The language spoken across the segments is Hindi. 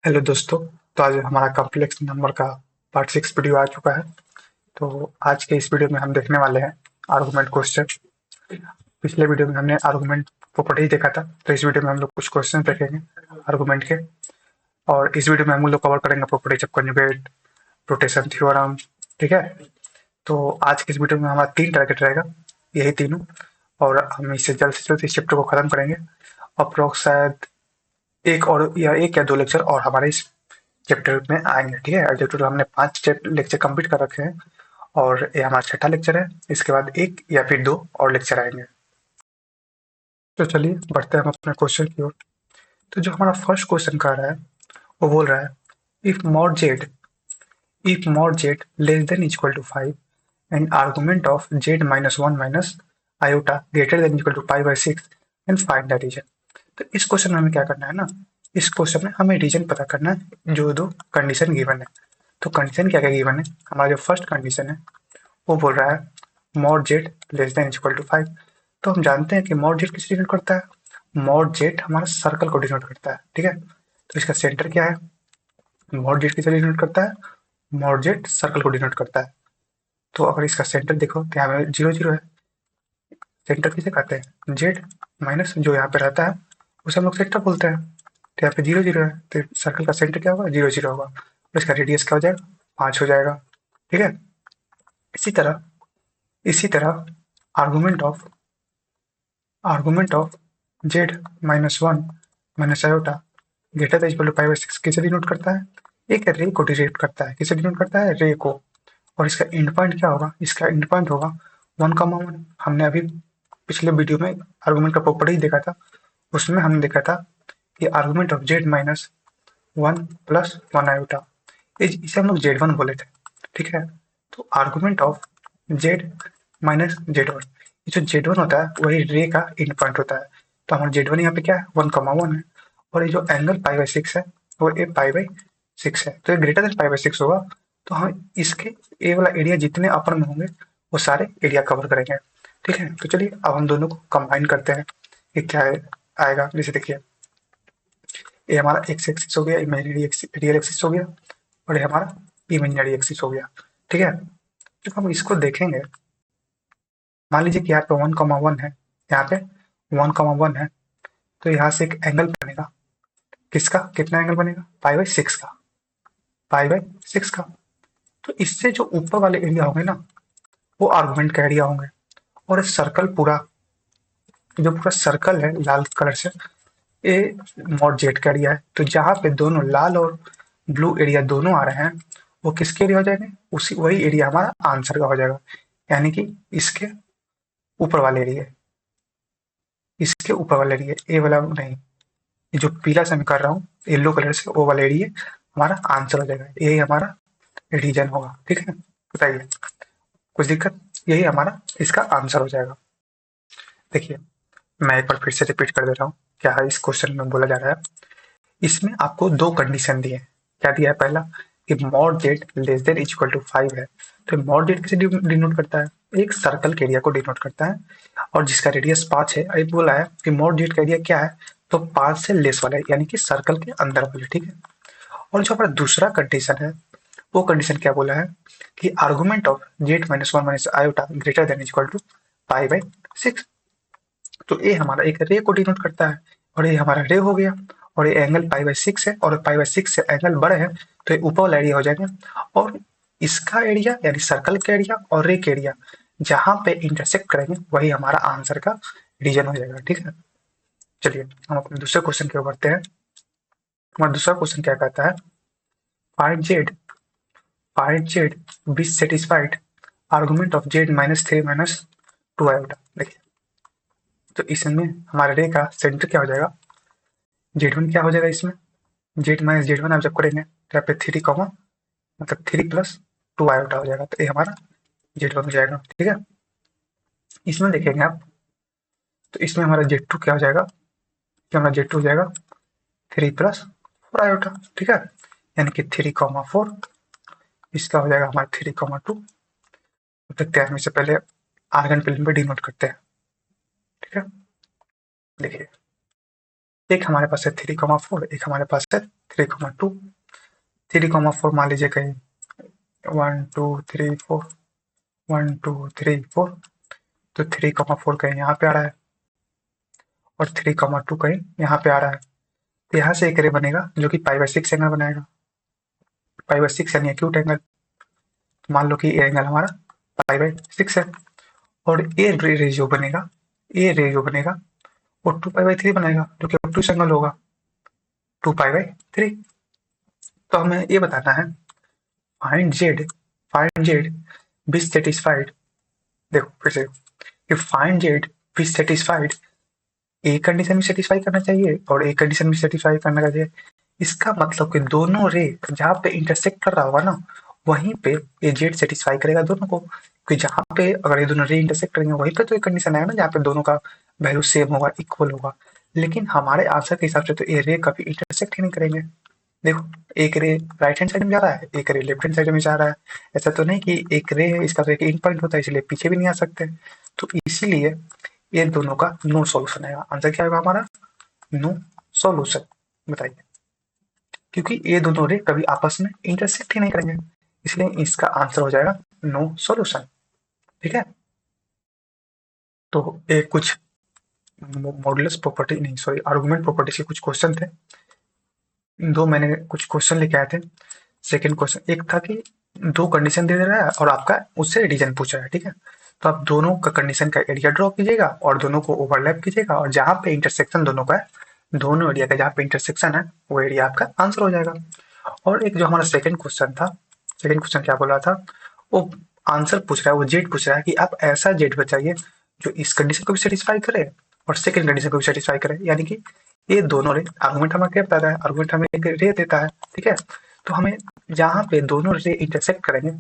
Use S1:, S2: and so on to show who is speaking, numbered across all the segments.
S1: हेलो दोस्तों। तो आज हमारा कॉम्प्लेक्स नंबर का पार्ट 6 वीडियो आ चुका है। तो आज के इस वीडियो में हम देखने वाले हैं आर्गुमेंट क्वेश्चन। पिछले वीडियो में हमने आर्गुमेंट प्रॉपर्टी देखा था, तो इस वीडियो में हम लोग कुछ क्वेश्चन देखेंगे आर्गुमेंट के। और इस वीडियो में हम लोग कवर करेंगे properties of conjugate, rotation theorem. ठीक है। तो आज के इस वीडियो में हमारा 3 टारगेट रहेगा, यही तीनों। और हम इससे जल्द से जल्द इस चैप्टर को खत्म करेंगे। अप्रोक्स शायद एक या दो लेक्चर और हमारे इस चैप्टर में आएंगे। ठीक है। जो टोटल हमने 5 लेक्चर कंप्लीट कर रखे हैं, और ये हमारा छठा लेक्चर है। इसके बाद एक या फिर दो और लेक्चर आएंगे। तो चलिए बढ़ते हैं हम अपने क्वेश्चन की ओर। तो जो हमारा फर्स्ट क्वेश्चन कर रहा है, वो बोल रहा है if mod z less than equal to 5 and argument of z minus 1 minus iota greater than equal to pi by 6 and find the region. तो इस क्वेश्चन में हमें क्या करना है ना, इस क्वेश्चन में हमें रीजन पता करना है जो दो कंडीशन गिवन है। तो कंडीशन क्या क्या गिवन है, हमारा जो फर्स्ट कंडीशन है वो बोल रहा है mod z less than equal to 5। तो हम जानते हैं कि मॉड जेड किसे डिनोट करता है, मॉड जेड हमारा सर्कल को डिनोट करता है। ठीक है। तो इसका सेंटर क्या है, मॉड जेड किसे डिनोट करता है, मॉड जेड सर्कल को डिनोट करता है। तो अगर इसका सेंटर देखो तो यहाँ पे 0 0 है। सेंटर किसे कहते हैं, जेड माइनस जो यहाँ पे रहता है उसे हम लोग सेंटर बोलते हैं। तो यहाँ पे 0 0 है, तो सर्कल का सेंटर क्या होगा, 0 0 होगा। और इसका रेडियस क्या हो जाएगा, 5 हो जाएगा। ठीक है। इसी तरह इसी तरह argument of argument of z minus 1 minus iota greater than equal to pi by 6 किसे डिनोट करता है, एक रे को डिनोट करता है। किसे डिनोट करता है, रे को। और इसका एंड पॉइंट क्या होगा, इसका एंड पॉइंट होगा 1,1। हमने अभी पिछले वीडियो में आर्गुमेंट का प्रॉपर्टी देखा था, उसमें हमने देखा था कि argument of z minus 1 plus 1 iota, इसे हम लोग Z1 बोले थे। ठीक है। तो argument of z minus Z1, ये जो Z1 होता है वही रे का एंड पॉइंट होता है। तो हमारा Z1 यहाँ पे क्या है, 1,1 है। और ये जो एंगल पाई बाई 6 है वो ए पाई बाई 6 है, तो ये ग्रेटर देन पाई बाई 6 होगा। तो हम इसके ए वाला एरिया जितने अपर में होंगे वो सारे एरिया कवर करेंगे। ठीक है। तो चलिए अब हम दोनों को कंबाइन करते हैं कि क्या आएगा। जैसे देखिए, ये हमारा एक्स एक्सिस हो गया, इमेजिनरी रियल एक्सिस हो गया, और ये हमारा इमेजिनरी एक्सिस हो गया। ठीक है। जब हम इसको देखेंगे, मान लीजिए कि यहाँ पे 1,1 है, यहाँ पे 1,1 है। तो यहाँ से एक एंगल बनेगा, किसका, कितना एंगल बनेगा, पाई बाई 6 का, पाई बाई 6 का। तो इससे जो ऊपर वाले एरिया होंगे ना, वो आर्गुमेंट का एरिया होंगे। और सर्कल पूरा, जो पूरा सर्कल है लाल कलर से, ये मॉड जेड का एरिया है। तो जहाँ पे दोनों लाल और ब्लू एरिया दोनों आ रहे हैं, वो किसके एरिया हो जाएंगे, उसी वही एरिया हमारा आंसर का हो जाएगा। यानी कि इसके ऊपर वाले एरिया, इसके ऊपर वाले एरिया, ए वाला नहीं, ये जो पीला से मैं कर रहा हूँ येलो कलर से, वो वाला एरिया हमारा आंसर हो जाएगा। यही हमारा रीजन होगा। ठीक है। बताइए कुछ दिक्कत, यही हमारा इसका आंसर हो जाएगा। देखिए मैं एक बार फिर से रिपीट कर दे रहा हूँ क्या है इस क्वेश्चन में बोला जा रहा है। इसमें आपको दो कंडीशन दी है। क्या दिया है, पहला कि mod z less than equal to 5 है। तो मॉड जेड किसे डिनोट करता है, एक सर्कल के एरिया को डिनोट करता है, और जिसका रेडियस 5 है। अभी बोला है कि मॉड जेड का एरिया क्या है, तो 5 से लेस वाला है, यानी कि सर्कल के अंदर वाले। ठीक है। और जो हमारा दूसरा कंडीशन है, वो कंडीशन क्या बोला है कि argument of z minus 1 minus iota greater than equal to pi by 6। तो ए हमारा एक रे को डिनोट करता है, और ये हमारा रे हो गया। और ये एंगल पाई बाई 6 है, और पाई बाई 6 से एंगल बड़े है, तो ये ऊपर वाला एरिया हो जाएगा। और इसका एरिया यानी सर्कल का एरिया और रे का एरिया जहां पे इंटरसेक्ट करेंगे वही हमारा आंसर का रीजन हो जाएगा। ठीक है। चलिए हम अपने दूसरे क्वेश्चन की ओर बढ़ते हैं। हमारा दूसरा क्वेश्चन क्या कहता है, find Z be satisfied argument of z minus 3 minus 2 iota. देखिए, तो इसमें हमारे रे का सेंटर क्या हो जाएगा, Z1 क्या हो जाएगा इसमें, जेड माइनस Z1 आप जब करेंगे तो यहाँ पे 3 कॉमा, मतलब 3 प्लस 2 आयोटा हो जाएगा। तो ये हमारा Z1 हो जाएगा। ठीक है। इसमें देखेंगे आप, तो इसमें हमारा Z2 क्या हो जाएगा, कि हमारा Z2 हो जाएगा 3 प्लस 4 आयोटा। ठीक है। यानी कि 3,4, इसका हो जाएगा हमारा 3,2। देखते हैं हम इससे पहले आर्गन फिल्म पे डिनोट करते हैं। ठीक है। देखिए एक हमारे पास है 3,4, एक हमारे पास है 3,2। 3,4 मान लीजिए कहीं 1 2 3 4, 1 2 3 4, तो 3,4 कहीं यहाँ पे आ रहा है और 3,2 कहीं यहाँ पे आ रहा है। तो यहाँ से एक रे बनेगा जो कि π/6 एंगल बनाएगा। π/6 यानी एक्यूट एंगल। मान लो कि ये एंगल हमारा π/6 है और ए रे जो बनेगा, ए रे जो बनेगा वो 2π/3 बनाएगा जो कि ऑब्टयूज एंगल होगा 2π/3। तो हमें ये बताना है फाइंड जेड बी सेटिस्फाइड। देखो फिर से कि फाइंड जेड बी सेटिस्फाइड, एक कंडीशन भी सेटिस्फाई करना चाहिए और एक कंडीशन भी सेटिस्फाई करना चाहिए। इसका मतलब कि दोनों रे जहाँ पे इंटरसेक्ट कर रहा होगा ना, वहीं पे ये जेड सेटिस्फाई करेगा दोनों को। कि जहाँ पे अगर ये दोनों रे इंटरसेक्ट करेंगे वहीं पे तो एक कंडीशन आएगा ना जहाँ पे दोनों का वैल्यू सेम होगा, इक्वल होगा। लेकिन हमारे आंसर के हिसाब से तो ये रे कभी इंटरसेक्ट ही नहीं करेंगे। देखो, एक रे राइट हैंड साइड में जा रहा है, एक रे लेफ्ट हैंड साइड में जा रहा है। ऐसा तो नहीं कि एक रे है इसका तो एक इन पॉइंट होता है इसलिए पीछे भी नहीं आ सकते। तो इसीलिए ये दोनों का नो सॉल्यूशन आएगा। आंसर क्या होगा हमारा? No solution. बताइए, क्योंकि ये दोनों रे कभी आपस में इंटरसेक्ट ही नहीं करेंगे, इसलिए इसका आंसर हो जाएगा नो सॉल्यूशन। ठीक है, तो एक कुछ मॉडुलस प्रॉपर्टी नहीं, सॉरी, आर्गुमेंट प्रॉपर्टी के कुछ क्वेश्चन थे। दो मैंने कुछ क्वेश्चन लेके आए थे। सेकंड क्वेश्चन एक था कि दो कंडीशन दे रहा है और आपका उससे रीजन पूछ रहा है। ठीक है, तो आप दोनों का कंडीशन का एरिया ड्रॉ कीजिएगा और दोनों को ओवरलैप कीजिएगा और जहाँ पे इंटरसेक्शन दोनों का है, दोनों एरिया का जहाँ पे इंटरसेक्शन है वो एरिया आपका आंसर हो जाएगा। और एक जो हमारा सेकंड क्वेश्चन था, सेकंड क्वेश्चन क्या बोला था, वो आंसर पूछ रहा है, वो जेड पूछ रहा है कि आप ऐसा जेड बताइए जो इस कंडीशन को भी सेटिस्फाई करे और सेकंड कंडीशन को भी सेटिस्फाई करे। यानी कि ये दोनों रे आर्गुमेंट हमें क्या बताता है, आर्गुमेंट हमें एक रे देता है। ठीक है, तो हमें जहाँ पे दोनों रे इंटरसेक्ट करेंगे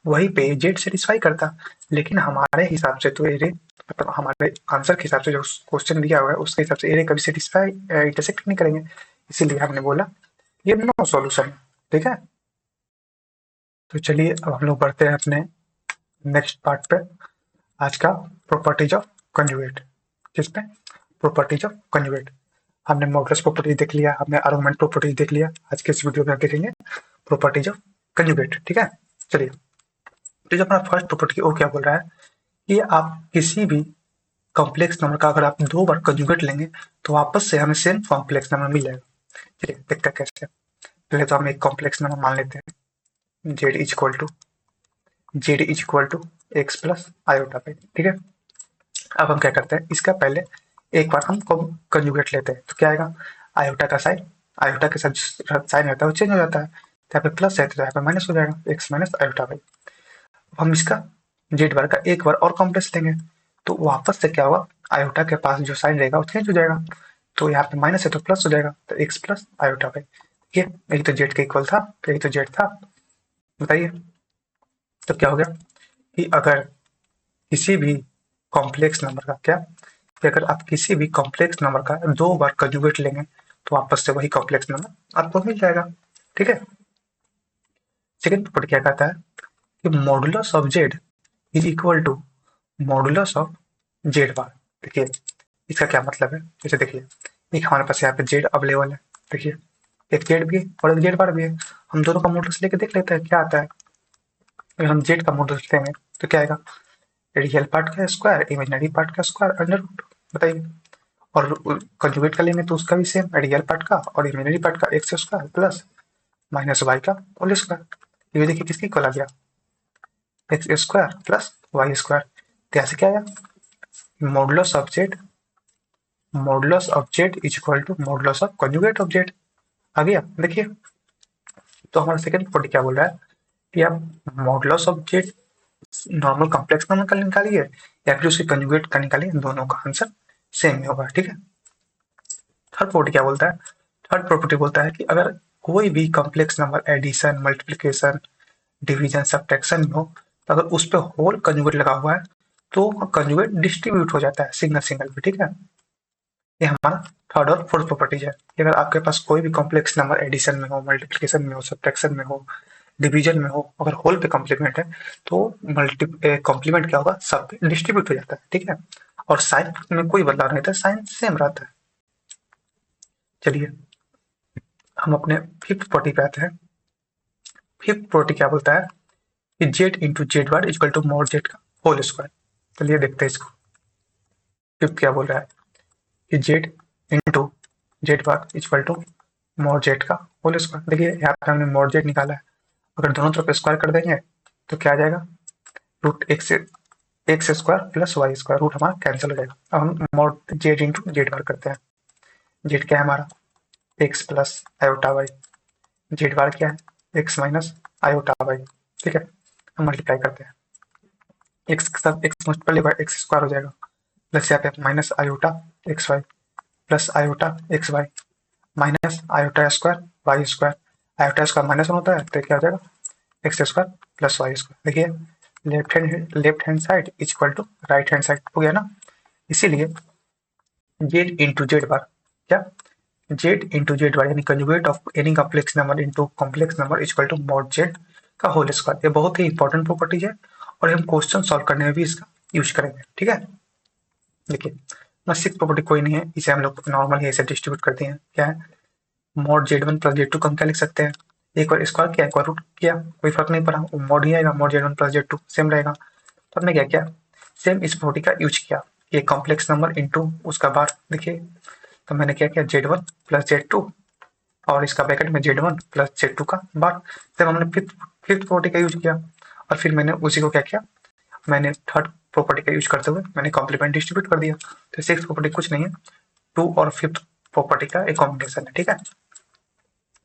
S1: वहीं पे जेड सेटिस्फाई करता। लेकिन हमारे हिसाब से तो ये रे, मतलब हमारे आंसर के हिसाब से जो क्वेश्चन दिया हुआ है उसके हिसाब से ये रे कभी सेटिस्फाई इंटरसेक्ट नहीं करेंगे, इसीलिए हमने बोला ये नो सॉल्यूशन। ठीक है, तो चलिए अब हम लोग बढ़ते हैं अपने नेक्स्ट पार्ट पे, आज का प्रॉपर्टीज ऑफ कंजुगेट। किस पे? Properties of conjugate. हमने मॉडुलस प्रॉपर्टी देख लिया, हमने आर्गुमेंट प्रॉपर्टी देख लिया। आज के इस वीडियो में देखेंगे प्रॉपर्टीज ऑफ कंजुगेट। ठीक है, चलिए, तो जो अपना फर्स्ट प्रॉपर्टी वो क्या बोल रहा है कि आप किसी भी कॉम्प्लेक्स नंबर का अगर आप दो बार कंजुगेट लेंगे तो वापस से हमें सेम कॉम्प्लेक्स नंबर मिलेगा। चलिए देखते हैं कैसे। पहले तो हम एक कॉम्प्लेक्स नंबर मान लेते हैं, z is equal to x plus iota पे। ठीक है, अब हम क्या करते हैं, इसका पहले एक बार हम कंजुगेट लेते हैं तो क्या आएगा, आयोटा का साइन, आयोटा के साथ साइन रहता है वो चेंज हो जाता है, तो यहाँ पे प्लस है तो यहाँ पे माइनस हो जाएगा, एक्स माइनस आयोटा बाई। हम इसका जेड बार का एक बार और कॉम्प्लेक्स लेंगे तो वापस से क्या होगा, आयोटा के पास जो साइन रहेगा वो चेंज हो जाएगा, तो यहाँ पे माइनस है तो प्लस हो जाएगा, तो एक्स प्लस आयोटा बाई। ठीक है, यही तो जेड का इक्वल था, यही तो जेड था। बताइए, तो क्या हो गया कि अगर किसी भी कॉम्प्लेक्स नंबर का क्या, कि अगर आप किसी भी कॉम्प्लेक्स नंबर का दो बार कंजुगेट लेंगे तो वापस से वही कॉम्प्लेक्स नंबर आपको मिल जाएगा। ठीक है, सेकंड प्रॉपर्टी क्या कहता है कि modulus of z is equal to modulus of z bar. देखिए इसका क्या मतलब है, जैसे देखिए एक हमारे पास यहाँ पे जेड अवेलेबल है, देखिए एक जेड भी है और एक जेड बार भी है। हम दोनों का मॉडुलस लेके देख लेते हैं क्या आता है। अगर हम जेड का मॉडुलस लेंगे तो क्या आएगा, रियल पार्ट का स्क्वायर इमेजिनरी पार्ट का स्क्वायर अंडर रूट। बताइए, और कंजुगेट का लेंगे तो उसका भी सेम, रियल पार्ट का और इमेजिनरी पार्ट का x square plus minus y का होल स्क्वायर। ये देखिए किसकी इक्वल आ गया, x square plus y square. तो ऐसे क्या आया, modulus of z, modulus of z is equal to modulus of conjugate of z. आ गया। देखिए, तो हमारा सेकंड प्रॉपर्टी क्या बोल रहा है कि आप modulus of Z normal complex number का निकालिए या फिर उसके कंजुगेट का निकालिए, दोनों का आंसर सेम ही होगा। ठीक है, थर्ड प्रॉपर्टी क्या बोलता है, थर्ड प्रॉपर्टी बोलता है कि अगर कोई भी complex number addition multiplication division subtraction में हो तो अगर उस पर होल कंजुगेट लगा हुआ है तो कंजुगेट डिस्ट्रीब्यूट हो जाता है सिंगल सिंगल पे। ठीक है, ये हमारा थर्ड और फोर्थ प्रॉपर्टीज है कि अगर आपके पास कोई भी कॉम्प्लेक्स नंबर एडिशन में हो, मल्टीप्लिकेशन में हो, सब्ट्रैक्शन में हो, डिवीजन में हो, अगर होल पे कॉम्प्लीमेंट है तो मल्टी कॉम्प्लीमेंट क्या होगा, सब पे डिस्ट्रीब्यूट हो जाता है। ठीक है, और साइन में कोई बदलाव नहीं था, साइन सेम रहता है। चलिए हम अपने फिफ्थ प्रॉपर्टी पे आते हैं। फिफ्थ प्रॉपर्टी क्या बोलता है कि z into z bar equal to mod z का होल स्क्वायर। चलिए देखते हैं इसको। फिफ्थ क्या बोल रहा है कि z into z bar equal to mod z का होल स्क्वायर। देखिए यहाँ पे हमने मॉड जेड निकाला है, अगर दोनों तरफ स्क्वायर कर देंगे तो क्या आ जाएगा, root x square plus y square, root हमारा कैंसिल हो जाएगा। अब हम mod z into z bar करते हैं। जेड क्या है हमारा x plus iota y, z bar क्या है एक्स माइनस आयोटा वाई। ठीक है, हम मल्टीप्लाई करते हैं, एक्स के साथ एक्स मल्टीप्लाई होगा एक्स स्क्वायर हो जाएगा, प्लस यहाँ पे minus iota x y plus iota x y minus iota square y square. Iota square minus one होता है तो क्या हो जाएगा x square plus y square. देखिए left hand side is equal to right hand side हो गया ना। इसीलिए जेड इंटू जेड बार क्या, जेड इंटू जेड बार यानी conjugate of any complex number into complex number equal to mod z का होल स्क्वायर। ये बहुत ही इंपॉर्टेंट प्रॉपर्टी है और हम क्वेश्चन सॉल्व करने में भी इसका यूज करेंगे। ठीक है, देखिए सिक्स प्रॉपर्टी कोई नहीं है, इसे हम लोग नॉर्मल ऐसे डिस्ट्रीब्यूट करते हैं। क्या है mod z one plus z two कम क्या लिख सकते हैं, एक बार स्क्वायर किया एक बार रूट किया, कोई फर्क नहीं पड़ा, मॉड ही आएगा, mod z one plus z two same रहेगा। तो हमने क्या किया, सेम इस प्रॉपर्टी का यूज किया, ये कॉम्प्लेक्स नंबर इंटू उसका बार। देखिए तो मैंने क्या किया z one plus z two और इसका ब्रैकेट में z one plus z two का बार। तब हमने फिफ्थ फिफ्थ प्रॉपर्टी का यूज किया और फिर मैंने उसी को क्या किया, मैंने थर्ड प्रॉपर्टी का यूज करते हुए मैंने कॉम्प्लीमेंट डिस्ट्रीब्यूट कर दिया। तो सिक्स प्रॉपर्टी कुछ नहीं है, टू और फिफ्थ प्रॉपर्टी का एक कॉम्बिनेशन है। ठीक है,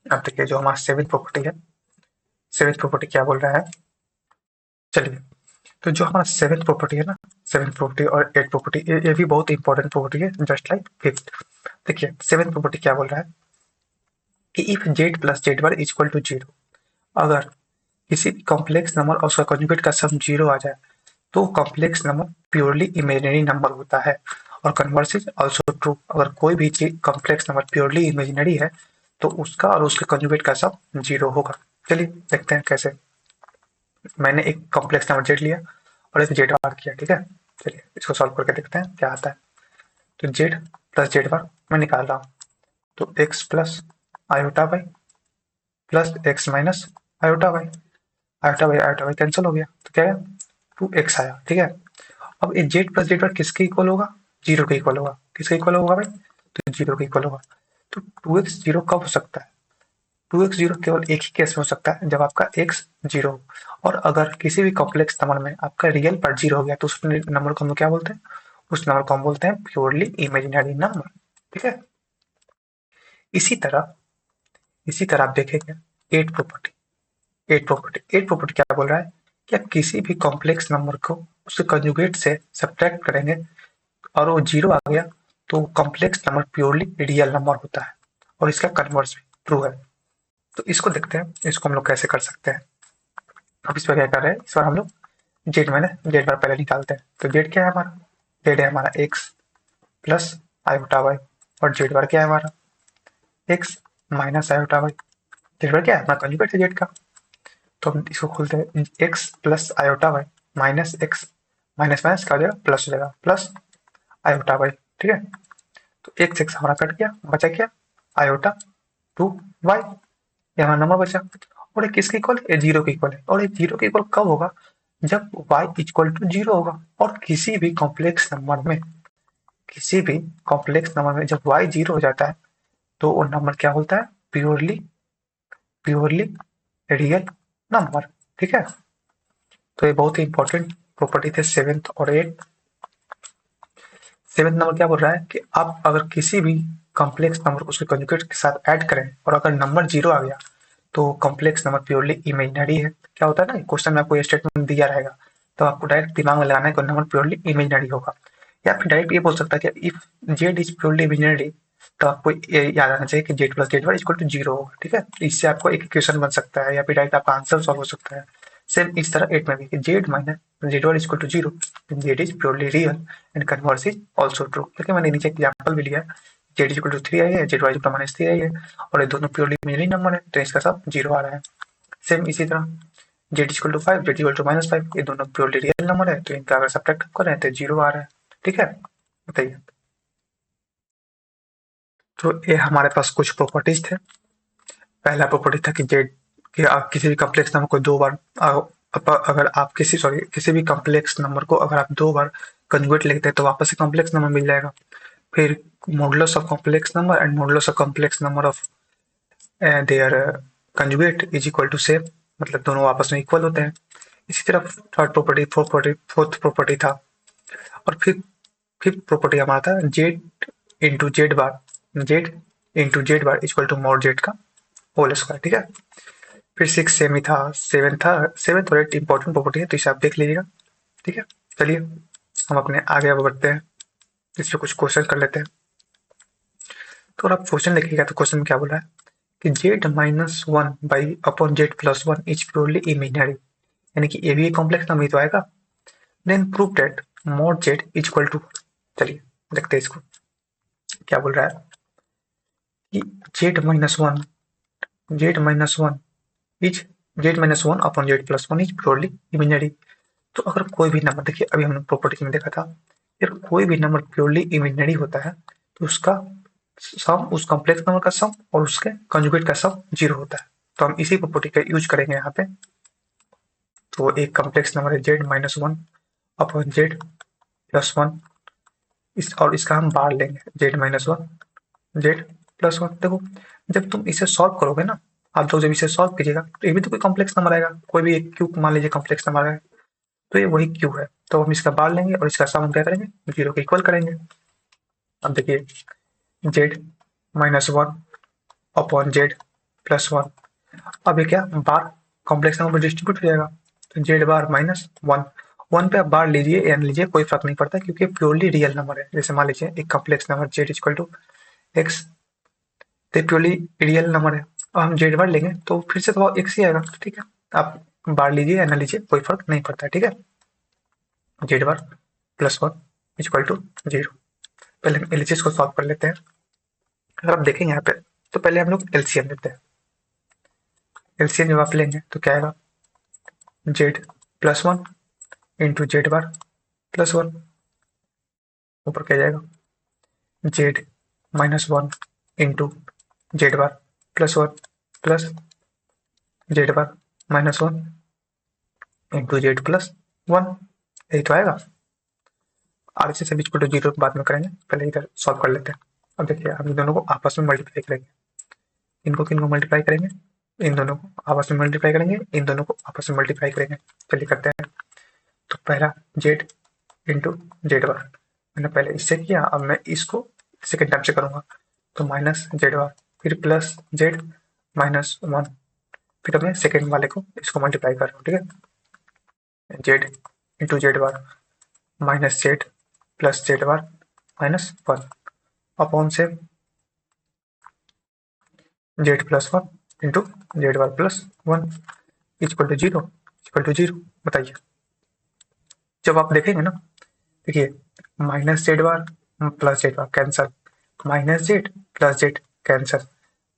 S1: अब देखिए जो हमारा सेवेंथ प्रॉपर्टी है, सेवेंथ प्रॉपर्टी क्या बोल रहा है, चलिए तो जो हमारा सेवेंथ प्रॉपर्टी है ना, सेवेंथ प्रॉपर्टी और एट प्रॉपर्टी ये भी बहुत इंपॉर्टेंट प्रॉपर्टी है जस्ट लाइक फिफ्थ। देखिए सेवेंथ प्रॉपर्टी क्या बोल रहा है कि if z plus z bar equal to zero, अगर किसी भी कॉम्प्लेक्स नंबर और उसका कॉन्जुगेट का सम जीरो आ जाए तो complex number purely imaginary number होता है। और कन्वर्स इज ऑल्सो ट्रू, अगर कोई भी चीज कॉम्प्लेक्स नंबर प्योरली इमेजिनरी है तो उसका और उसके कॉन्जुगेट का सम जीरो होगा। चलिए देखते हैं कैसे। मैंने एक कॉम्प्लेक्स नंबर जेड लिया और एक जेड बार किया। ठीक है, चलिए इसको सॉल्व करके देखते हैं क्या आता है। तो जेड प्लस जेड बार मैं निकाल रहा हूँ, तो x plus iota y plus x minus iota y cancel हो गया, तो क्या है टू एक्स आया। ठीक है, अब ये जेड प्लस जेड बार किसके इक्वल होगा, जीरो के इक्वल होगा। किसके इक्वल होगा भाई, तो जीरो के इक्वल होगा। तो टू एक्स जीरो कब हो सकता है, टू एक्स जीरो केवल एक ही केस में हो सकता है जब आपका एक्स जीरो हो। और अगर किसी भी कॉम्प्लेक्स नंबर में आपका रियल पार्ट जीरो हो गया तो उस नंबर को हम क्या बोलते हैं, उस नंबर को हम बोलते हैं प्योरली इमेजिनरी नंबर। ठीक है, इसी तरह आप देखेंगे एट प्रॉपर्टी, एट प्रॉपर्टी क्या बोल रहा है कि आप किसी भी कॉम्प्लेक्स नंबर को उसके कंजुगेट से सब्ट्रैक्ट करेंगे और वो जीरो आ गया तो complex number purely real number होता है और इसका कन्वर्स भी ट्रू है। तो इसको देखते हैं, इसको हम लोग कैसे कर सकते हैं। अब इस पर क्या कर रहे हैं, इस बार हम लोग जेड बार पहले निकालते हैं। तो जेड क्या है हमारा, जेड है हमारा एक्स प्लस आयोटा वाई और जेड बार क्या है हमारा x minus iota y. Z bar क्या है हमारा कंजुगेट है जेड का, तो हम इसको खोलते हैं x plus iota y minus x minus minus क्या हो जाएगा प्लस हो जाएगा प्लस आयोटा वाई। ठीक है, तो एक्स एक्स हमारा कट गया, बचा क्या आयोटा टू वाई, ये हमारा नंबर बचा। और ये किसके इक्वल है, जीरो के इक्वल है। और ये जीरो के इक्वल कब होगा, जब y इक्वल टू जीरो होगा। और किसी भी कॉम्प्लेक्स नंबर में जब y जीरो हो जाता है तो वो नंबर क्या होता है, प्योरली प्योरली रियल नंबर। ठीक है, तो ये बहुत ही इंपॉर्टेंट प्रॉपर्टी थे सेवेंथ और एट। सेवेंथ नंबर क्या बोल रहा है कि आप अगर किसी भी कॉम्प्लेक्स नंबर को उसके कंजुगेट के साथ ऐड करें और अगर नंबर जीरो आ गया तो कॉम्प्लेक्स नंबर प्योरली इमेजिनरी है। क्या होता है ना, क्वेश्चन में आपको ये स्टेटमेंट दिया रहेगा तो आपको डायरेक्ट दिमाग में लगाना है कि नंबर प्योरली इमेजिनरी होगा। या फिर डायरेक्ट ये बोल सकता है कि if z is purely imaginary, तो आपको ये याद आना चाहिए कि z plus z y equal to zero होगा। ठीक है, इससे आपको एक इक्वेशन बन सकता है या फिर डायरेक्ट आपका आंसर सॉल्व हो सकता है। सेम इस तरह एट में भी z minus z y equal to zero, z is purely real and converse is also true. देखिए मैंने नीचे एग्जाम्पल भी लिया है, z is equal to three i है, z y equal to minus three i है और ये दोनों प्योरली इमेजिनरी नंबर है तो इसका सब जीरो आ रहा है। सेम इसी तरह z equal to five, z equal to minus five, ये दोनों प्योरली रियल नंबर है तो इनका अगर सब्ट्रैक्ट करें तो जीरो आ रहा है। ठीक है, बताइए। तो ये हमारे पास कुछ प्रॉपर्टीज थे। पहला प्रॉपर्टी था कि आप किसी भी कॉम्प्लेक्स नंबर को दो बार अगर आप किसी भी कॉम्प्लेक्स नंबर को अगर आप दो बार कंजुगेट लिखते हैं तो वापस से कॉम्प्लेक्स नंबर मिल जाएगा। फिर modulus of complex number and modulus of complex number of their conjugate is equal to same, मतलब दोनों आपस में इक्वल होते हैं। इसी तरह फोर्थ प्रॉपर्टी था। और फिर फिफ्थ प्रॉपर्टी हमारा था z into z bar equal to mod z का होल स्क्वायर। ठीक है, फिर सिक्स सेम ही था, सेवन और एट इंपॉर्टेंट प्रॉपर्टी है, तो इसे आप देख लीजिएगा। ठीक है, चलिए हम अपने आगे बढ़ते हैं, इस पर कुछ क्वेश्चन कर लेते हैं। तो अगर आप क्वेश्चन लिखिएगा तो क्वेश्चन में क्या बोला है कि z minus one by upon z plus one is purely imaginary, यानी कि ये भी एक कॉम्प्लेक्स नंबर ही तो आएगा। Then prove that mod z is equal to, चलिए देखते हैं इसको क्या बोल रहा है कि z minus one is z minus one upon z plus one is purely imaginary. तो अगर कोई भी नंबर, देखिए अभी हमने प्रॉपर्टी में देखा था, अगर कोई भी नंबर प्योरली इमेजिनरी होता है तो उसका सम, उस कॉम्प्लेक्स नंबर का सम और उसके कंजुगेट का सम जीरो होता है। तो हम इसी प्रॉपर्टी का यूज करेंगे यहाँ पे। तो एक कॉम्प्लेक्स नंबर है Z minus one upon z plus one, और इसका हम बार लेंगे Z minus one Z plus one. देखो जब तुम इसे सॉल्व करोगे ना, आप लोग जब इसे सॉल्व कीजिएगा तो ये भी तो कोई कॉम्प्लेक्स नंबर आएगा, कोई भी एक क्यू मान लीजिए कॉम्प्लेक्स नंबर है, तो ये वही क्यू है। तो हम इसका बार लेंगे और इसका सम हम क्या करेंगे, जीरो के इक्वल करेंगे। अब देखिए Z minus one upon z plus one, अब ये क्या बार कॉम्प्लेक्स नंबर पर डिस्ट्रीब्यूट हो जाएगा, तो Z bar minus one, one पे आप बार लीजिए या लीजिए कोई फर्क नहीं पड़ता, क्योंकि प्योरली रियल नंबर है। जैसे मान लीजिए एक complex number z equal to x, तो प्योरली रियल नंबर है, और हम जेड बार लेंगे तो फिर से तो एक्स ही आएगा। ठीक है, आप बार लीजिए या ना लीजिए कोई फर्क नहीं पड़ता है। ठीक है, z bar plus one equal to zero. पहले हम एलएचएस को सॉल्व कर लेते हैं। अगर आप देखेंगे यहाँ पे तो पहले हम लोग एलसीएम लेते हैं। एलसीएम जब आप लेंगे तो क्या आएगा, z plus one into z bar plus one, ऊपर क्या जाएगा z minus one into z bar plus one plus z bar minus one into z plus one, यही तो आएगा। आर से सभी इक्वल टू जीरो बाद में करेंगे, पहले इधर सॉल्व कर लेते हैं। अब देखिए हम इन दोनों को आपस में मल्टीप्लाई करेंगे, इनको किनको मल्टीप्लाई करेंगे, इन दोनों को आपस में मल्टीप्लाई करेंगे, इन दोनों को आपस में मल्टीप्लाई करेंगे। चलिए करते हैं। तो पहला जेड इंटू जेड बार, मैंने पहले इससे किया, अब मैं इसको सेकेंड टाइम से करूंगा। तो माइनस जेड बार फिर प्लस जेड माइनस वन, फिर मैं सेकेंड वाले को इसको मल्टीप्लाई कर रहा हूँ। ठीक है, z into z bar minus z plus z bar minus one upon से z plus one into z bar plus one equal to zero, equal to zero. बताइए जब आप देखेंगे ना, देखिए minus z bar plus z bar cancel, minus z plus z cancel,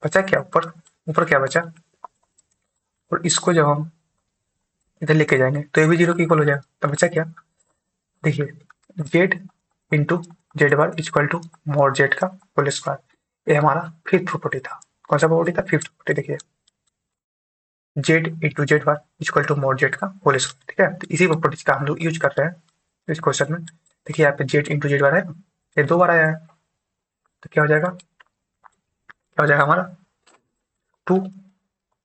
S1: बचा क्या ऊपर, ऊपर क्या बचा, और इसको जब हम इधर लेके जाएंगे तो ये भी जीरो की इक्वल हो जाएगा। तो बचा क्या, देखिए z into z bar equal to mod z का होल स्क्वायर, ये हमारा फिफ्थ प्रॉपर्टी था। कौन सा प्रॉपर्टी था, फिफ्थ प्रॉपर्टी। देखिए z into z bar equal to mod z का होल स्क्वायर। ठीक है, तो इसी प्रॉपर्टीज का हम लोग यूज कर रहे हैं इस क्वेश्चन में। देखिए यहाँ पे जेड इंटू जेड बार है, ये दो बार आया है, तो क्या हो जाएगा, क्या हो जाएगा हमारा two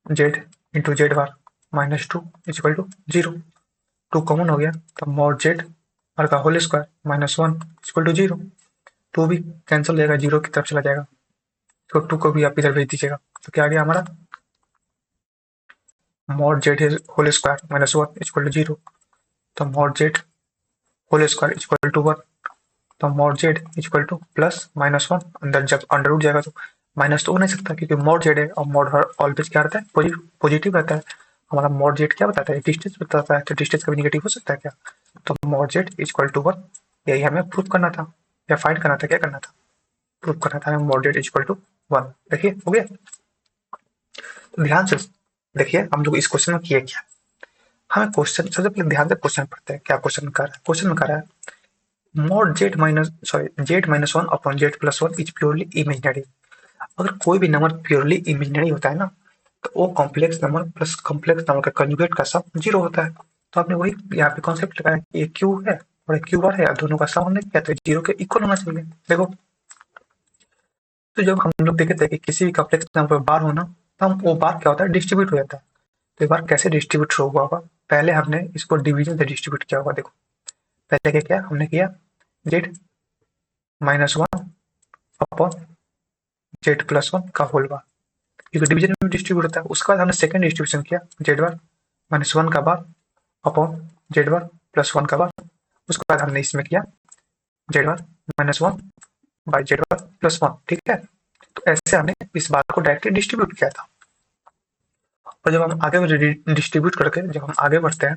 S1: z into z bar minus two equal to zero, two common हो गया, तो मॉड जेड और का whole square minus one equal to zero, two भी कैंसिल हो जाएगा, जीरो की तरफ चला जाएगा, तो टू को भी आप इधर भेज दीजिएगा। तो क्या आ गया हमारा mod z whole square minus one equal to zero, तो mod z whole square equal to one, तो mod z equal to plus minus one, अंदर जब अंडर रूट जाएगा तो माइनस तो हो नहीं सकता, क्योंकि मॉड जेड है और मॉड ऑलवेज क्या रहता है, पॉजिटिव रहता है। हमारा मॉड जेड क्या बताता है, डिस्टेंस बताता है, तो डिस्टेंस कभी निगेटिव हो सकता है क्या, तो mod z equal to one, यही हमें प्रूफ करना था या फाइंड करना था, क्या करना था, प्रूफ करना था हमें mod z equal to one. देखिए हो गया। तो ध्यान से देखिए हम लोग इस क्वेश्चन में किए क्या, हमें क्वेश्चन सबसे पहले ध्यान से क्वेश्चन पढ़ते हैं, क्या क्वेश्चन कर रहा है। क्वेश्चन में कर रहा है mod Z minus one upon z plus one is purely imaginary, अगर कोई भी नंबर प्योरली इमेजिनरी होता है ना, तो वो complex number plus complex number का कंजुगेट का सम 0 होता है। तो आपने वही यहाँ पे कॉन्सेप्ट लगाया, ये क्यू है और एक क्यू बार है, दोनों का सम हमने किया तो 0 के इक्वल होना चाहिए। देखो, तो जब हम लोग देखे थे कि किसी भी कॉम्प्लेक्स नंबर बार होना, तो हम वो बार क्या होता है, डिस्ट्रीब्यूट हो जाता है। तो ये बार कैसे डिस्ट्रीब्यूट हुआ होगा, पहले हमने इसको डिवीजन से डिस्ट्रीब्यूट किया होगा। देखो, पहले क्या किया हमने, किया जेड -1 अपॉन जेड +1 का होल बार, क्योंकि डिवीजन में डिस्ट्रीब्यूट होता है। उसके बाद हमने सेकंड डिस्ट्रीब्यूशन किया, जेड बार -1 का बार अपॉन जेड बार +1 का बार। उसके बाद हमने इसमें किया जेड बार -1 बाई जेड बार +1। ठीक है, तो ऐसे हमने इस बार को डायरेक्टली डिस्ट्रीब्यूट किया था। और जब हम आगे डिस्ट्रीब्यूट करके जब हम आगे बढ़ते हैं,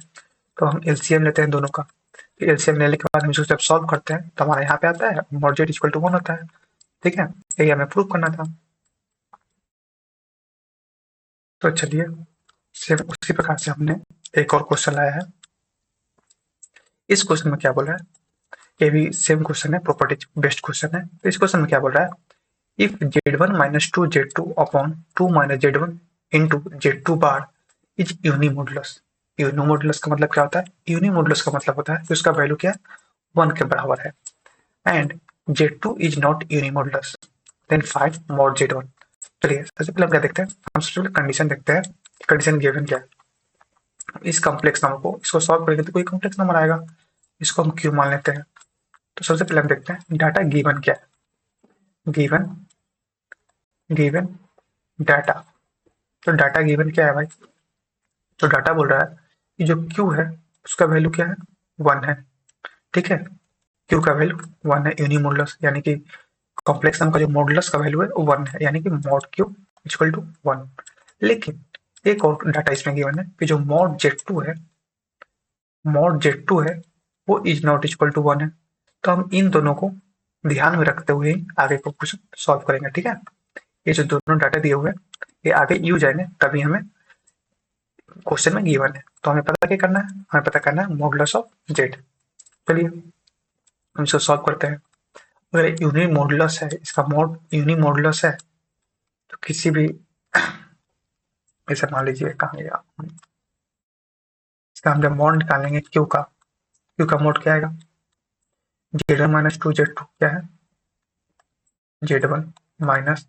S1: तो हम एलसीएम लेते हैं दोनों का। एलसीएम लेने के बाद हम इसको जब सॉल्व करते हैं, तो हमारा यहाँ पे आता है मॉड जेड इक्वल टू 1 होता है। ठीक है, यही हमें प्रूव करना था। तो चलिए, सेम उसी प्रकार से हमने एक और क्वेश्चन लाया है। इस क्वेश्चन में क्या बोल रहा है, ये भी सेम क्वेश्चन है, प्रॉपर्टी बेस्ड क्वेश्चन है। तो इस क्वेश्चन में क्या बोल रहा है, if z1 minus 2z2 upon 2 minus z1 into z2 bar is unimodulus. Unimodulus का मतलब क्या होता है, यूनिमोडुलस का मतलब होता है कि उसका वैल्यू क्या है, 1 के बराबर है। And z2 is not unimodulus, then find mod z1। चलिए, सबसे पहले हम क्या देखते हैं, हम सबसे पहले कंडीशन देखते हैं। कंडीशन गिवन क्या है, इस कॉम्प्लेक्स नंबर को इसको सॉल्व करेंगे तो कोई कॉम्प्लेक्स नंबर आएगा, इसको हम क्यू मान लेते हैं। तो सबसे पहले हम देखते हैं डाटा गिवन क्या है। गिवन गिवन डाटा, तो डाटा गिवन क्या है भाई, तो डाटा बोल रहा है कि जो क्यू है उसका वैल्यू क्या है, 1 है। ठीक है, क्यू का वैल्यू 1 है, यूनिमोडुलस यानी कि कॉम्प्लेक्स नंबर का जो मॉडुलस का वैल्यू है वो 1 है, यानी कि मॉड क्यू इक्वल टू 1। लेकिन एक और डाटा इसमें गिवन है कि जो मॉड जेड टू है वो इज नॉट इक्वल टू 1 है। तो हम इन दोनों को ध्यान में रखते हुए ही आगे को क्वेश्चन सॉल्व करेंगे। ठीक है, ये जो दोनों डाटा दिए हुए हैं ये आगे यूज आएंगे, तभी हमें क्वेश्चन में गिवन है। तो हमें पता क्या करना है, हमें पता करना है मॉडुलस ऑफ जेड। चलिए, हम इसको सॉल्व करते हैं। अगर यूनि मॉडुलस है, इसका मॉड यूनि मॉडुलस है, तो किसी भी जैसे मान लीजिए कहाँ गया, इसका हम जब मॉड निकालेंगे क्यू का मॉड क्या आएगा, z1 माइनस 2z2 क्या है, z1 माइनस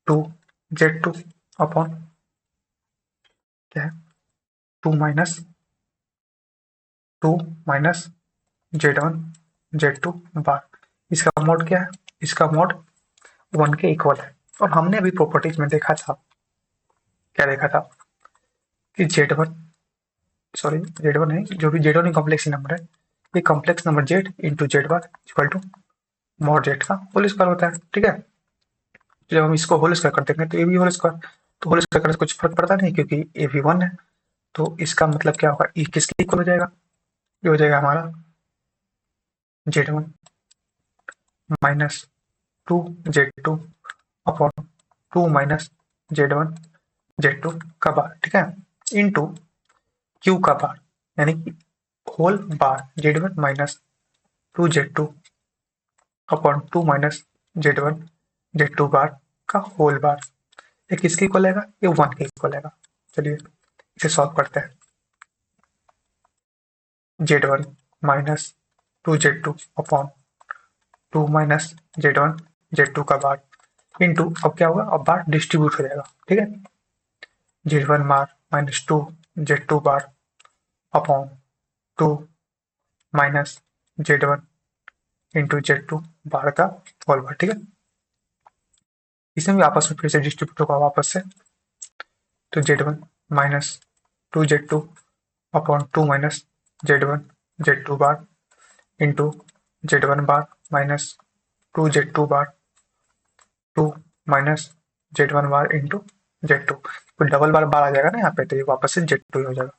S1: 2z2 अपॉन क्या है, 2 माइनस z1 z2 बार। इसका मॉड क्या है, इसका मॉड 1 के इक्वल है। और हमने अभी प्रॉपर्टीज में देखा था, क्या देखा था कि z1 है, जो भी z1 कॉम्प्लेक्स नंबर है, ये complex number z into z bar equal to mod z का होल स्क्वायर होता है। ठीक है, तो जब हम इसको होल स्क्वायर कर देंगे तो ये भी होल स्क्वायर, तो होल स्क्वायर करने से कुछ फर्क पड़ता नहीं, क्योंकि ये भी 1 है। तो इसका मतलब क्या होगा, ये किसके इक्वल हो जाएगा, ये हो जाएगा हमारा z1 minus 2z2 upon 2 minus z1 z2 का बार। ठीक है, इंटू क्यू का बार, यानी कि whole bar z1 minus 2z2 upon 2 minus z1 z2 bar का होल बार। ये किसके इक्वल आएगा, ये 1 के इक्वल आएगा। चलिए इसे सॉल्व करते हैं। z1 minus 2z2 upon 2 minus z1 z2 का बार इंटू, अब क्या होगा, अब बार डिस्ट्रीब्यूट हो जाएगा। ठीक है, z1 bar minus 2z2 bar upon 2 minus z1 into z2 bar का होल बार। ठीक है, इसमें भी आपस में फिर से डिस्ट्रीब्यूट होगा वापस से, तो z1 minus 2z2 upon 2 minus z1 z2 bar into z1 bar minus 2z2 बार 2 minus z1 bar into z2। तो डबल बार बार आ जाएगा ना यहाँ पे, तो ये वापस से z2 ही हो जाएगा।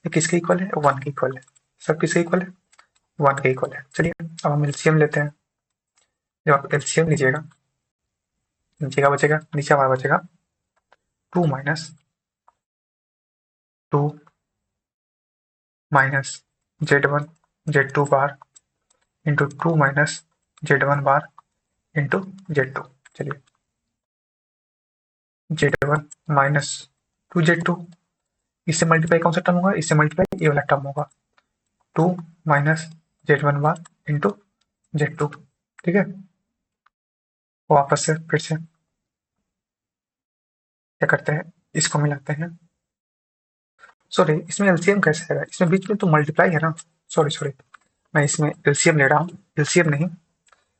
S1: ये किसके इक्वल है, 1 के इक्वल है। सब किसके इक्वल है, 1 के इक्वल है। चलिए अब हम एलसीएम लेते हैं। जब आप एलसीएम लीजिएगा, नीचे का बचेगा, नीचे हमारा बचेगा 2 minus 2 minus z1 z2 bar into 2 minus z1 bar into z2। चलिए Z1 माइनस 2Z2, इससे मल्टीप्लाई कौन सा टर्म होगा, इससे मल्टीप्लाई ये वाला टर्म होगा 2 minus Z1 bar into Z2। ठीक है, वापस से फिर से क्या करते हैं, इसको मिलाते हैं। सॉरी, इसमें एलसीएम कैसे आएगा, इसमें बीच में तो मल्टीप्लाई है ना। सॉरी सॉरी, मैं इसमें एलसीएम ले रहा हूँ, एलसीएम नहीं,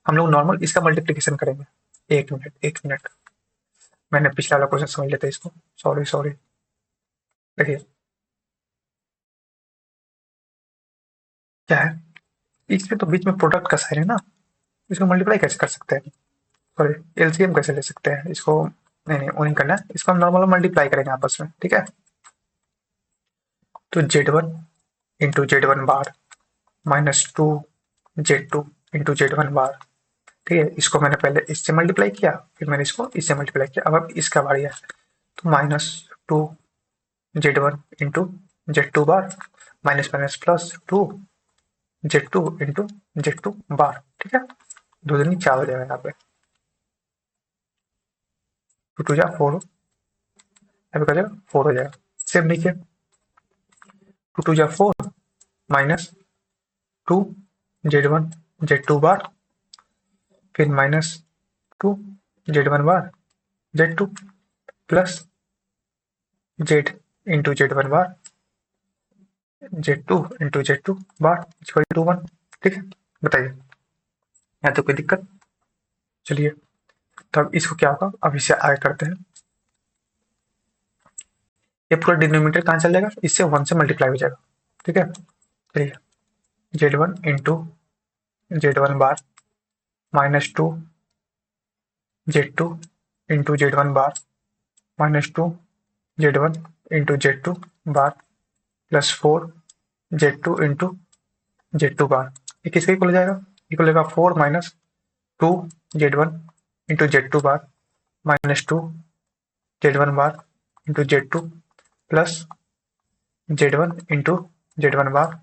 S1: हम लोग नॉर्मल इसका मल्टीप्लिकेशन करेंगे। एक मिनट एक मिनट, मैंने पिछला वाला क्वेश्चन समझ लेते इसको। सॉरी सॉरी, देखिए क्या है, इसमें तो बीच में प्रोडक्ट का साइन है ना, इसको मल्टीप्लाई कैसे कर सकते हैं, सॉरी एलसीएम कैसे ले सकते हैं इसको। नहीं नहीं, वो नहीं करना है, इसको हम नॉर्मल मल्टीप्लाई करेंगे आपस में। ठीक है, तो Z1 into Z1 bar minus 2Z2 into Z1 बार। ठीक है, इसको मैंने पहले इससे मल्टीप्लाई किया, फिर मैंने इसको इससे मल्टीप्लाई किया, अब इसका बारी है, तो -2Z1 into Z2 bar minus minus plus 2Z2 into Z2 bar. ठीक है, दो दूनी 4 हो जाएगा यहाँ पे, 2 2 जा 4, यहाँ पे क्या जाएगा 4 हो जाएगा। सेम देखिए, 2 2 जा 4 माइनस 2Z1 Z2 बार, फिर -2Z1 bar Z2 plus Z into Z1 bar Z2 into Z2 bar equal to 1। ठीक है, बताइए यहाँ तो कोई दिक्कत। चलिए, तब इसको क्या होगा, अब इसे आगे करते हैं। ये पूरा डिनोमिनेटर कहाँ चल जाएगा, इससे 1 से मल्टीप्लाई हो जाएगा। ठीक है, चलिए Z1 into Z1 bar -2Z2 into Z1 bar -2Z1 into Z2 bar plus 4Z2 into Z2 bar, ये किसके इक्वल हो जाएगा, इक्वल हो जाएगा 4 minus 2Z1 into Z2 bar -2Z1 bar into Z2 plus Z1 into Z1 bar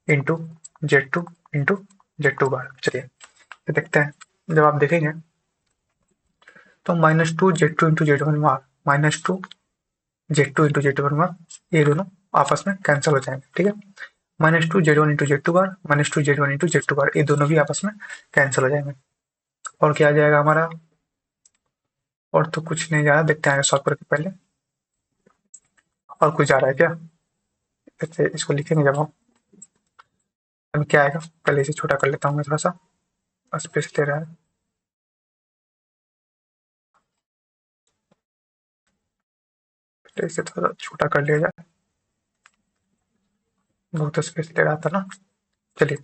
S1: into Z2 into Z2 bar. चलिए ये देखते हैं, जब आप देखेंगे तो -2Z2 into Z1 bar -2Z2 into Z1 बार, ये दोनों आपस में कैंसिल हो जाएंगे। ठीक है, -2Z1 into Z2 bar -2Z1 into Z2 bar, ये दोनों भी आपस में कैंसिल हो जाएंगे। और क्या आ जाएगा हमारा, और तो कुछ नहीं जा रहा, देखते हैं सॉल्व करके पहले, और कुछ जा रहा है क्या। अच्छा, इसको लिखेंगे जब हम, अब क्या आएगा, पहले इसे छोटा कर लेता हूँ मैं थोड़ा सा, स्पेस ले रहा है। पहले इसे थोड़ा छोटा कर लिया जाए, बहुत स्पेस ले रहा था ना। चलिए,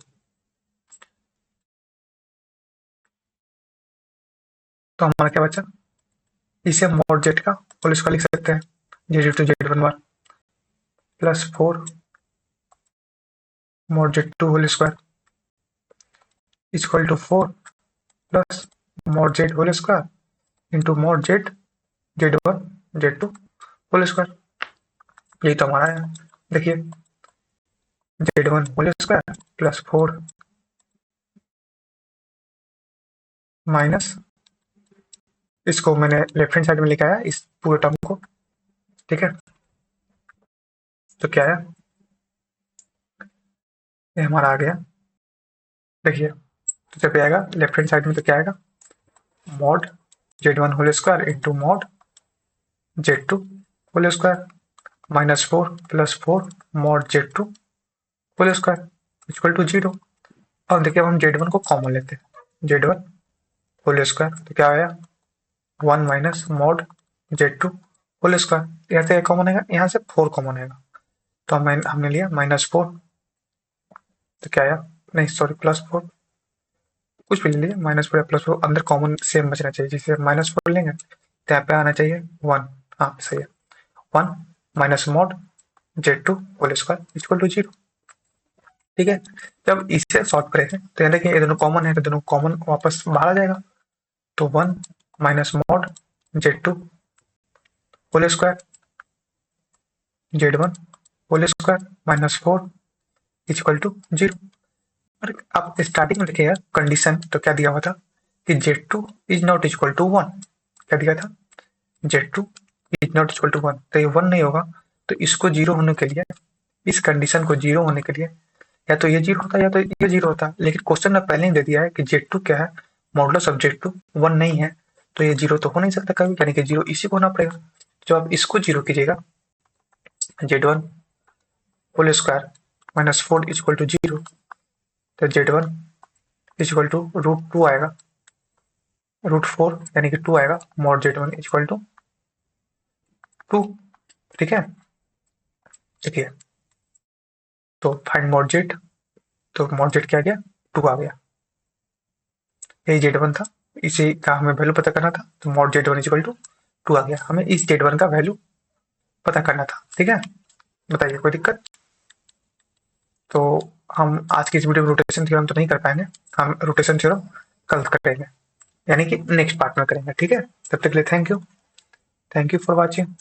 S1: तो हमारा क्या बचा, इसे मॉड जेड का होल स्क्वायर लिख सकते हैं, Z2 Z1 bar plus 4 mod Z2 whole square equal to 4 plus mod Z whole square into mod Z1 Z2 whole square. यही तो हमारा है, देखिए Z1 whole square plus 4 minus, इसको मैंने लेफ्ट हैंड साइड में लिखा है इस पूरे टर्म को। ठीक है, तो क्या है, ये हमारा आ गया। देखिए, तो जब आएगा लेफ्ट हैंड साइड में तो क्या आएगा, mod Z1 whole square into mod Z2 whole square -4 plus 4 mod Z2 whole square equal to 0। अब देखिए, अब हम Z1 को कॉमन लेते हैं, Z1 होल स्क्वायर, तो क्या आया 1 minus mod Z2 whole square, यहाँ से कॉमन आएगा, यहाँ से 4 कॉमन आएगा, तो हमने लिया -4, तो क्या आया, नहीं सॉरी प्लस 4, कुछ भी ले लीजिए, -4 या प्लस 4, अंदर कॉमन सेम बचना चाहिए, जैसे -4 लेंगे तो यहाँ पे आना चाहिए 1, हाँ सही है, 1 minus mod Z2 whole square equal to 0। ठीक है, जब इसे सॉल्व करेंगे तो यानी कि ये दोनों कॉमन है, तो दोनों कॉमन वापस बाहर आ जाएगा, तो 1 minus mod Z2 whole square Z1 whole square -4 equal to 0। और आप स्टार्टिंग में देखिएगा कंडीशन तो क्या दिया हुआ था कि Z2 is not equal to 1, क्या दिया था, Z2 is not equal to 1, तो ये 1 नहीं होगा। तो इसको 0 होने के लिए, इस कंडीशन को 0 होने के लिए या तो ये 0 होता है या तो ये 0 होता है, लेकिन क्वेश्चन में पहले ही दे दिया है कि Z2 क्या है, मॉडुलस ऑफ Z2 1 नहीं है, तो ये 0 तो हो नहीं सकता कभी, यानी कि 0 इसी को होना पड़ेगा। जब आप इसको 0 कीजिएगा, Z1 whole square minus 4 is equal to 0, तो Z1 इज इक्वल टू √2 आएगा, √4 यानी कि 2 आएगा, mod Z1 is equal to 2। ठीक है, देखिए, तो फाइंड मॉड Z, तो मॉड Z क्या आ गया, 2 आ गया। यही Z1 था, इसी का हमें वैल्यू पता करना था, तो mod Z1 is equal to 2 आ गया। हमें इस Z1 का वैल्यू पता करना था। ठीक है, बताइए कोई दिक्कत? तो हम आज की इस वीडियो में रोटेशन थ्योरम तो नहीं कर पाएंगे, हम रोटेशन थ्योरम कल करेंगे, यानी कि नेक्स्ट पार्ट में करेंगे। ठीक है, तब तक के लिए थैंक यू फॉर वॉचिंग।